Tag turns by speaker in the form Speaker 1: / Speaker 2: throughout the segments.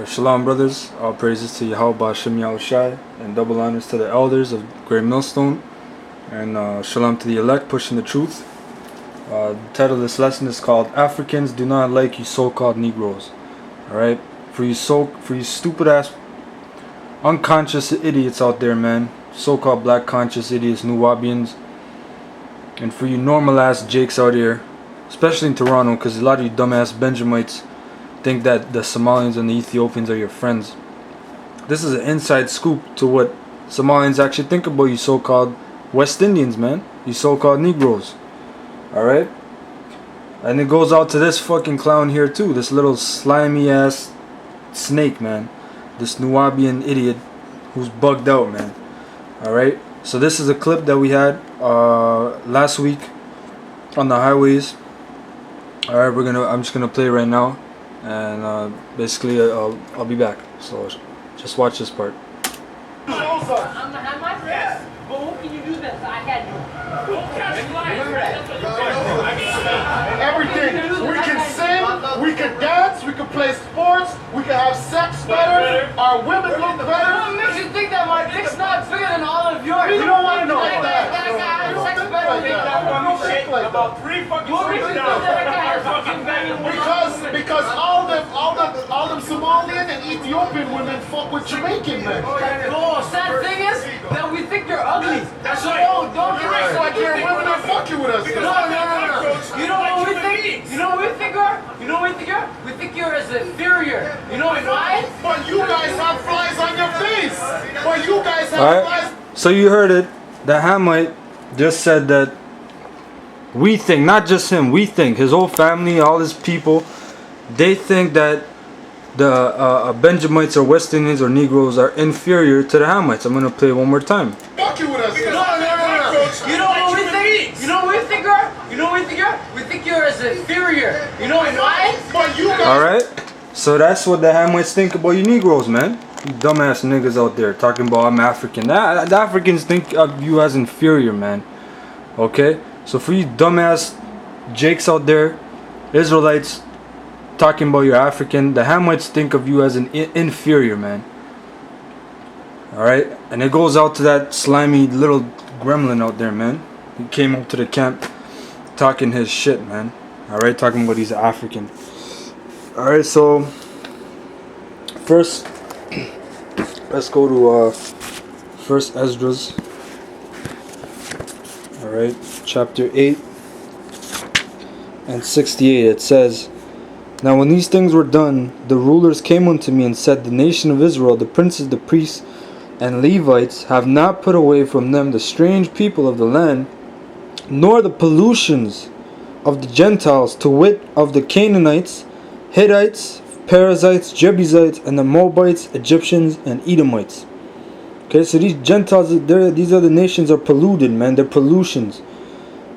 Speaker 1: Shalom, brothers. All praises to Yahweh Ba'Shem Yahushai, and double honors to the elders of Great Millstone, and shalom to the elect pushing the truth. The title of this lesson is called "Africans Do Not Like You So-Called Negros." All right, for you stupid ass, unconscious idiots out there, man. So-called black conscious idiots, Nuwabians, and for you normal ass Jakes out here, especially in Toronto, because a lot of you dumbass Benjamites think that the Somalians and the Ethiopians are your friends. This is an inside scoop to what Somalians actually think about you so-called West Indians, man. You so-called Negros. Alright? And it goes out to this fucking clown here too. This little slimy ass snake, man. This Nuwabian idiot who's bugged out, man. Alright? So this is a clip that we had last week on the highways. Alright, I'm just gonna play it right now. And basically I'll be back, so just watch this part.
Speaker 2: I'm my friend, but what can you do this? I had
Speaker 3: everything. We can sing, we can dance, we can play sports, we can have sex better, our women look better.
Speaker 2: What makes you think that my dick's not bigger than all of yours?
Speaker 3: You don't want to know that.
Speaker 2: That I can have sex better than that.
Speaker 4: About 3 fucking
Speaker 2: What makes you think that I can have fucking
Speaker 3: Because all them Somalian and Ethiopian women fuck with Jamaican men.
Speaker 2: Oh, sad thing is that we think you're ugly. So don't get us like
Speaker 3: Your women are fucking with us.
Speaker 2: No. You know what we think? You know what we think are? You know what we think are? We think you're as inferior. You know why?
Speaker 3: But you guys have flies on your face. But you guys have
Speaker 1: Alright, so you heard it. The Hamite just said that we think, not just him, we think, his whole family, all his people, they think that the Benjamites or West Indians or Negroes are inferior to the Hamites. I'm going to play it one more time.
Speaker 3: fucking with us.
Speaker 2: No. You know what we think? You know what we think are? You know what we think are? We think you're as inferior. You know why?
Speaker 3: But you guys.
Speaker 1: Alright? So that's what the Hamites think about you Negroes, man. You dumbass niggas out there talking about I'm African. The Africans think of you as inferior, man. Okay? So for you dumbass Jakes out there, Israelites talking about you're African, the Hamites think of you as an inferior, man. Alright? And it goes out to that slimy little gremlin out there, man. He came up to the camp talking his shit, man. Alright? Talking about he's African. Alright, so first let's go to First Esdras. Alright, chapter 8 and 68. It says, "Now when these things were done, the rulers came unto me and said, The nation of Israel, the princes, the priests, and Levites, have not put away from them the strange people of the land, nor the pollutions of the Gentiles, to wit, of the Canaanites, Hittites, Perizzites, Jebusites, and the Moabites, Egyptians, and Edomites." Okay, so these Gentiles, these other nations are polluted, man. They're pollutions.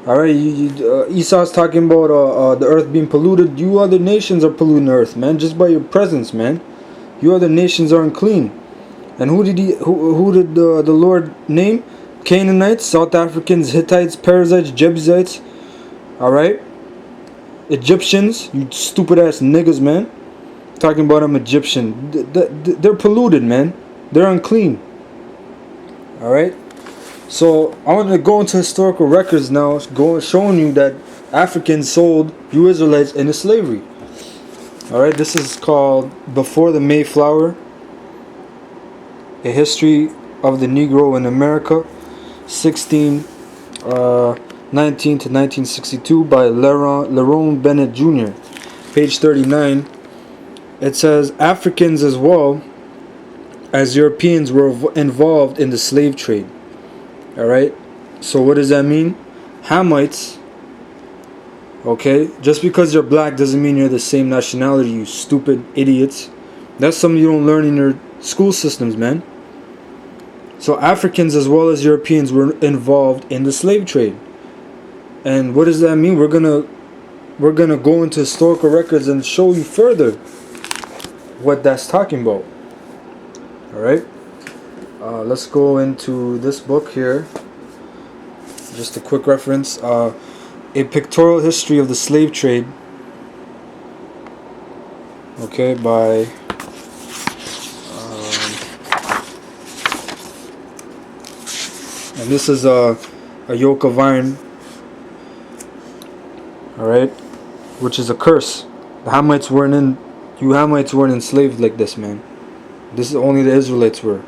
Speaker 1: Alright, Esau's talking about the earth being polluted. You other nations are polluting the earth, man, just by your presence, man. You other nations are unclean. And who did the Lord name? Canaanites, South Africans, Hittites, Perizzites, Jebusites. Alright? Egyptians, you stupid ass niggas, man. Talking about them Egyptian. They're polluted, man. They're unclean. Alright? So I want to go into historical records now, showing you that Africans sold you Israelites into slavery. Alright, this is called Before the Mayflower, A History of the Negro in America, 1619 to 1962, by Lerone Bennett Jr. Page 39. It says, "Africans as well as Europeans were involved in the slave trade." Alright, so what does that mean? Hamites, okay, just because you're black doesn't mean you're the same nationality, you stupid idiots. That's something you don't learn in your school systems, man. So Africans as well as Europeans were involved in the slave trade. And what does that mean? We're gonna go into historical records and show you further what that's talking about. Alright, let's go into this book here. Just a quick reference. A Pictorial History of the Slave Trade. Okay, by And this is a yoke of iron, alright, which is a curse. The Hamites weren't you Hamites weren't enslaved like this, man. This is only the Israelites were.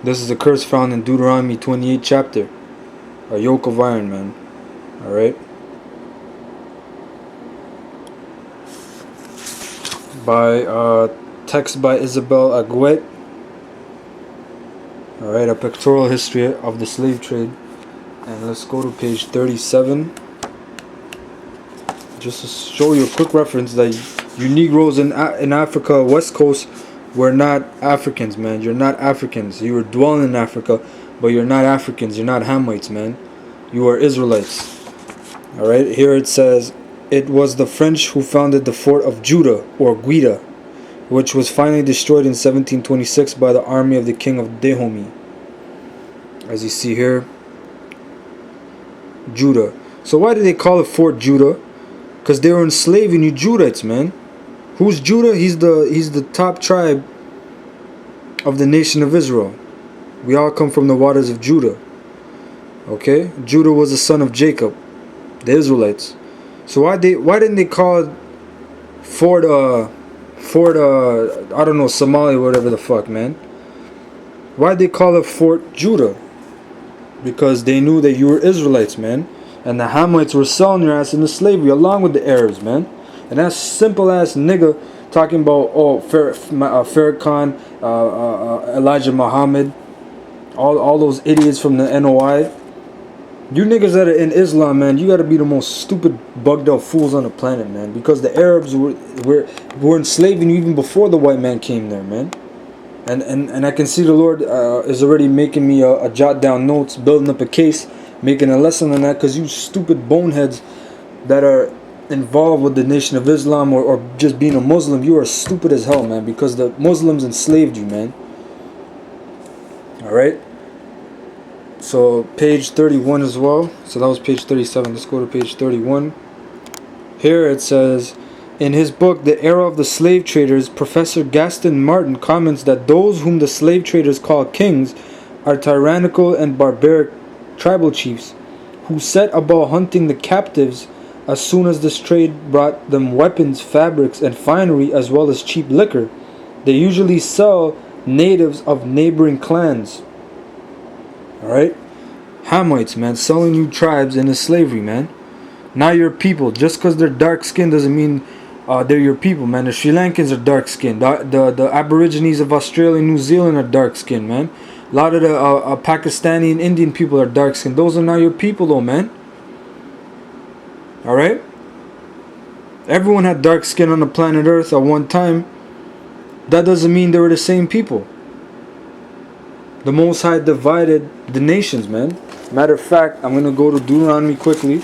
Speaker 1: This is a curse found in Deuteronomy 28 chapter. A yoke of iron, man. Alright. By text by Isabel Aguet. Alright, a pictorial history of the slave trade. And let's go to page 37. Just to show you a quick reference that you Negroes in Africa, West Coast, were not Africans, man. You're not Africans. You were dwelling in Africa, but you're not Africans. You're not Hamites, man. You are Israelites. Alright, here it says, it was the French who founded the fort of Judah, or Guida, which was finally destroyed in 1726 by the army of the king of Dahomey. As you see here, Judah. So why did they call it Fort Judah? Because they were enslaving you Judites, man. Who's Judah? He's the top tribe of the nation of Israel. We all come from the waters of Judah. Okay? Judah was the son of Jacob, the Israelites. So why didn't they call it Fort I don't know, Somalia, whatever the fuck, man? Why'd they call it Fort Judah? Because they knew that you were Israelites, man. And the Hamites were selling your ass into slavery along with the Arabs, man. And that simple ass nigga talking about, oh, Farrakhan, Elijah Muhammad, all those idiots from the NOI. You niggas that are in Islam, man, you gotta be the most stupid, bugged out fools on the planet, man. Because the Arabs were enslaving you even before the white man came there, man. And I can see the Lord is already making me a jot down notes, building up a case, making a lesson on that, because you stupid boneheads that are involved with the Nation of Islam or just being a Muslim, you are stupid as hell, man, because the Muslims enslaved you, man. Alright? So page 31 as well. So that was page 37. Let's go to page 31. Here it says, in his book, The Era of the Slave Traders, Professor Gaston Martin comments that those whom the slave traders call kings are tyrannical and barbaric tribal chiefs who set about hunting the captives as soon as this trade brought them weapons, fabrics, and finery, as well as cheap liquor. They usually sell natives of neighboring clans. Alright? Hamites, man, selling you tribes into slavery, man. Now you're people. Just because they're dark skinned doesn't mean they're your people, man. The Sri Lankans are dark skinned. The Aborigines of Australia and New Zealand are dark skinned, man. A lot of the Pakistani and Indian people are dark skinned. Those are not your people, though, man. Alright? Everyone had dark skin on the planet Earth at one time. That doesn't mean they were the same people. The Most High divided the nations, man. Matter of fact, I'm going to go to Deuteronomy quickly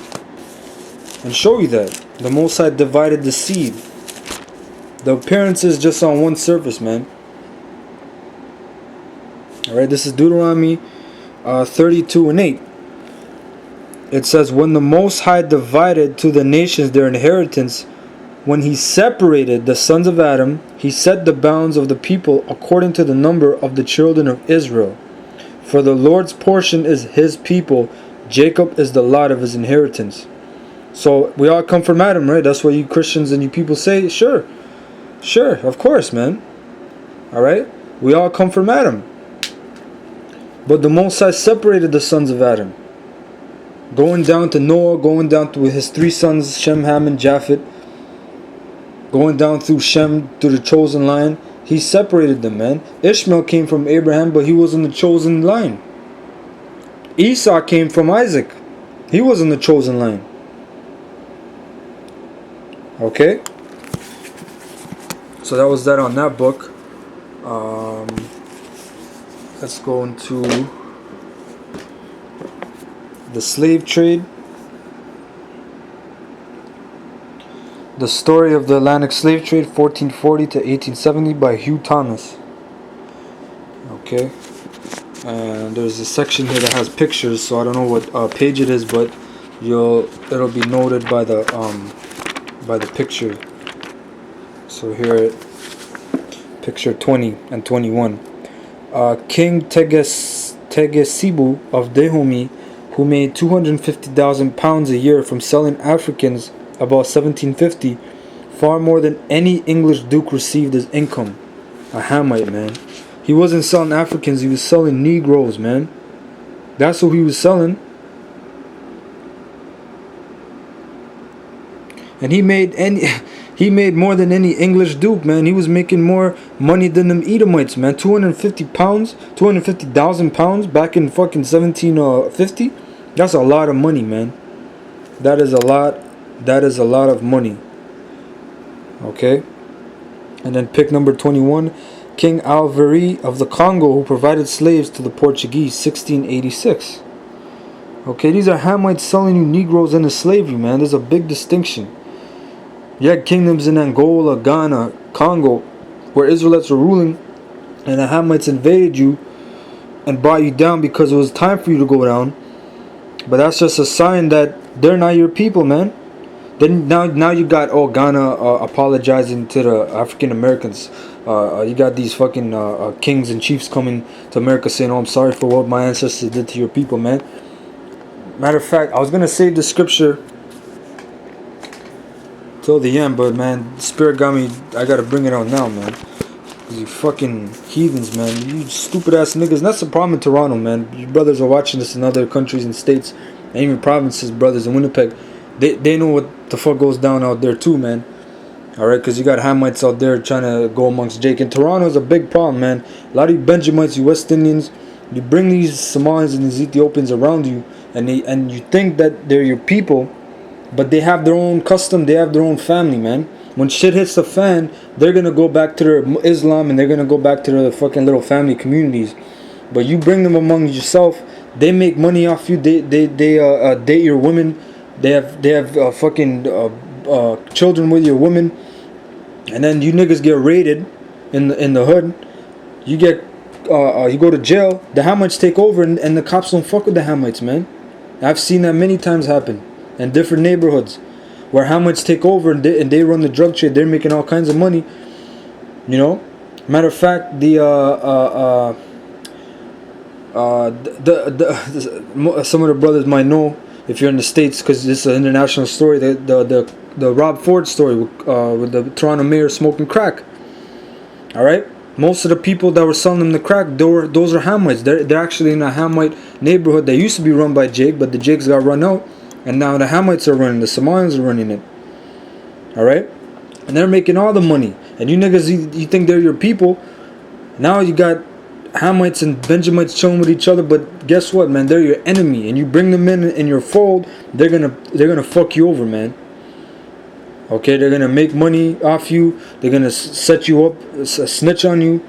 Speaker 1: and show you that. The Most High divided the seed. The appearance is just on one surface, man. Alright, this is Deuteronomy 32 and 8. It says, when the Most High divided to the nations their inheritance, when he separated the sons of Adam, he set the bounds of the people according to the number of the children of Israel. For the Lord's portion is his people, Jacob is the lot of his inheritance. So we all come from Adam, right? That's what you Christians and you people say. Sure, of course, man. Alright? We all come from Adam. But the Most High separated the sons of Adam, going down to Noah, going down to his three sons, Shem, Ham, and Japheth, going down through Shem to the chosen line. He separated them, man. Ishmael came from Abraham, but he wasn't the chosen line. Esau came from Isaac. He wasn't the chosen line. Okay? So that was that on that book. Let's go into the slave trade. The Story of the Atlantic Slave Trade, 1440 to 1870 by Hugh Thomas. Okay. And there's a section here that has pictures, so I don't know what page it is, but it'll be noted by the picture. So here, picture 20 and 21. King Tegesibu of Dahomey, who made 250,000 pounds a year from selling Africans about 1750, far more than any English duke received as income. A Hamite, man. He wasn't selling Africans, he was selling Negroes, man. That's who he was selling. And he made more than any English duke, man. He was making more money than them Edomites, man. 250,000 pounds back in fucking 1750. That's a lot of money, man. That is a lot of money. Okay. And then pick number 21, King Alvari of the Congo, who provided slaves to the Portuguese, 1686. Okay, these are Hamites selling you Negroes into slavery, man. There's a big distinction. You had kingdoms in Angola, Ghana, Congo, where Israelites were ruling, and the Hamites invaded you and brought you down because it was time for you to go down. But that's just a sign that they're not your people, man. Then now you got Ghana apologizing to the African Americans. You got these fucking kings and chiefs coming to America saying, "Oh, I'm sorry for what my ancestors did to your people, man." Matter of fact, I was gonna save the scripture till the end, but man, the Spirit got me. I gotta bring it out now, man. Cause you fucking heathens, man. You stupid ass niggas. And that's the problem in Toronto, man. Your brothers are watching this in other countries and states, and even provinces, brothers in Winnipeg. They know what the fuck goes down out there too, man. Alright, because you got Hamites out there trying to go amongst Jake. And Toronto is a big problem, man. A lot of you Benjamites, you West Indians, you bring these Somalians and these Ethiopians around you, and you think that they're your people, but they have their own custom, they have their own family, man. When shit hits the fan, they're going to go back to their Islam, and they're going to go back to their fucking little family communities. But you bring them among yourself, they make money off you, they date your women, they have fucking children with your women, and then you niggas get raided in the hood. You get you go to jail. The Hamites take over, and the cops don't fuck with the Hamites, man. I've seen that many times happen in different neighborhoods where Hamites take over and they run the drug trade. They're making all kinds of money. You know, matter of fact, some of the brothers might know if you're in the States, because this is an international story. The Rob Ford story with the Toronto mayor smoking crack. All right. Most of the people that were selling them the crack, those are Hamites. They're actually in a Hamite neighborhood that used to be run by Jake, but the Jakes got run out, and now the Hamites are running. The Somalians are running it. All right, and they're making all the money. And you niggas, you think they're your people. Now you got Hamites and Benjamites chilling with each other, but guess what, man? They're your enemy, and you bring them in your fold, they're gonna fuck you over, man. Okay, they're gonna make money off you. They're gonna set you up, snitch on you.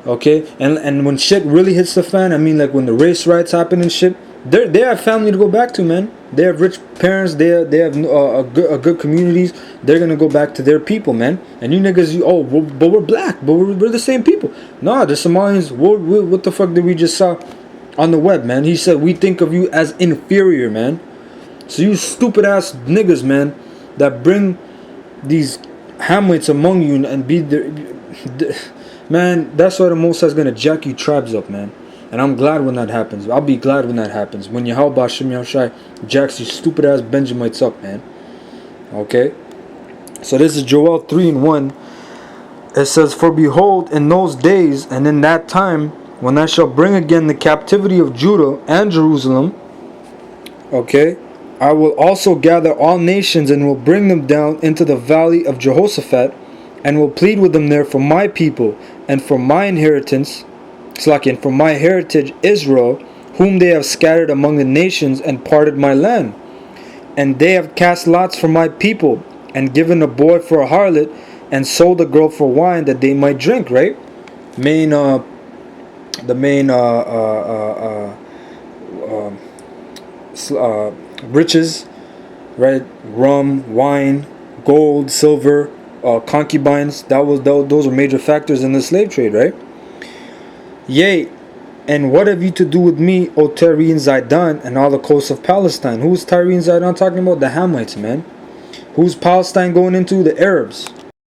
Speaker 1: Okay, and when shit really hits the fan, I mean, like when the race riots happen and shit, they have family to go back to, man. They have rich parents. They have a good communities. They're gonna go back to their people, man. And you niggas, but we're black, but we're the same people. Nah, the Somalians. What the fuck did we just saw on the web, man? He said we think of you as inferior, man. So you stupid ass niggas, man, that bring these Hamites among you and be man, that's why the Most High is gonna jack you tribes up, man. And I'm glad when that happens. I'll be glad when that happens. When Yahweh Bashem Yahushai jacks you stupid ass Benjamites up, man. Okay? So this is Joel 3:1. It says, "For behold, in those days and in that time, when I shall bring again the captivity of Judah and Jerusalem, okay, I will also gather all nations and will bring them down into the valley of Jehoshaphat, and will plead with them there for my people and for my inheritance, and for my heritage Israel, whom they have scattered among the nations and parted my land. And they have cast lots for my people, and given a boy for a harlot, and sold a girl for wine that they might drink." Right? Riches, right? Rum, wine, gold, silver, concubines. Those were major factors in the slave trade, right? "Yea, and what have you to do with me, O Tyre and Zidon, and all the coasts of Palestine?" Who's Tyre and Zidon talking about? The Hamites, man. Who's Palestine going into? The Arabs.